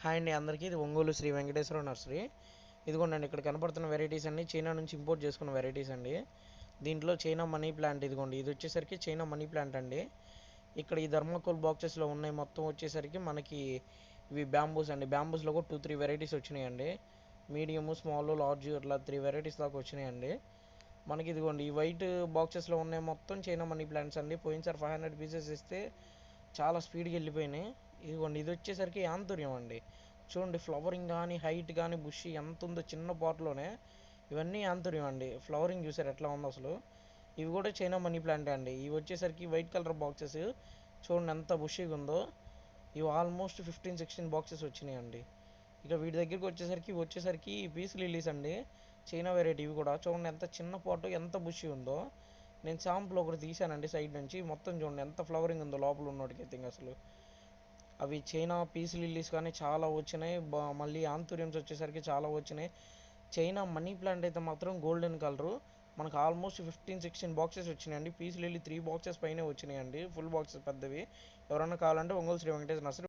Hi అండి అందరికీ. ఇది ఒంగోలు శ్రీ వెంకటేశ్వర నర్సరీ. ఇదిగోండి ఇక్కడ కనపడుతున్న వెరైటీస్ అన్ని చైనా నుంచి ఇంపోర్ట్ చేసుకున్న వెరైటీస్ అండి. దీంట్లో చైనా మనీ ప్లాంట్ ఇదిగోండి, ఇది వచ్చేసరికి చైనా మనీ ప్లాంట్ అండి. ఇక్కడ ఈ థర్మాకోల్ బాక్సెస్లో ఉన్నాయి మొత్తం వచ్చేసరికి మనకి ఇవి బ్యాంబూస్ అండి. బ్యాంబూస్లో కూడా 2-3 వెరైటీస్ వచ్చినాయండి. మీడియము, స్మాల్, లార్జ్ ఇట్లా 3 వెరైటీస్ దాకా వచ్చినాయండి. మనకి ఇదిగోండి ఈ వైట్ బాక్సెస్లో ఉన్నాయి మొత్తం చైనా మనీ ప్లాంట్స్ అండి. పోయినసారి 500 పీసెస్ ఇస్తే చాలా స్పీడ్గా వెళ్ళిపోయినాయి. ఇదిగోండి ఇది వచ్చేసరికి యాంతుర్యం అండి. చూడండి ఫ్లవరింగ్ కానీ హైట్ కానీ బుషి ఎంత ఉందో చిన్న పాట్లోనే. ఇవన్నీ యాంతుర్యం అండి. ఫ్లవరింగ్ చూసారు ఎట్లా ఉందో అసలు. ఇవి కూడా చైనా మనీ ప్లాంటే అండి. ఇవి వచ్చేసరికి వైట్ కలర్ బాక్సెస్ చూడండి ఎంత బుషిగా ఉందో. ఇవి ఆల్మోస్ట్ 15-16 బాక్సెస్ వచ్చినాయి అండి. ఇక వీటి దగ్గరికి వచ్చేసరికి పీస్ లిల్లీస్ అండి, చైనా వెరైటీ. ఇవి కూడా చూడండి ఎంత చిన్న పాటు ఎంత బుషి ఉందో. నేను శాంపుల్ ఒకటి తీసానండి సైడ్ నుంచి. మొత్తం చూడండి ఎంత ఫ్లవరింగ్ ఉందో లోపల ఉన్నోటికైతే అసలు. అవి చైనా పీస్ లిల్లీస్ కానీ చాలా వచ్చినాయి. మళ్ళీ ఆంథూరియమ్స్ వచ్చేసరికి చాలా వచ్చినాయి. చైనా మనీ ప్లాంట్ అయితే మాత్రం గోల్డెన్ కలరు మనకు ఆల్మోస్ట్ 15-16 బాక్సెస్ వచ్చినాయండి. పీస్ లిల్లీ 3 బాక్సెస్ పైనే వచ్చినాయండి, ఫుల్ బాక్సెస్ పెద్దవి. ఎవరైనా కావాలంటే ఒంగోలు శ్రీ వెంకటేశ్వర నర్సరీ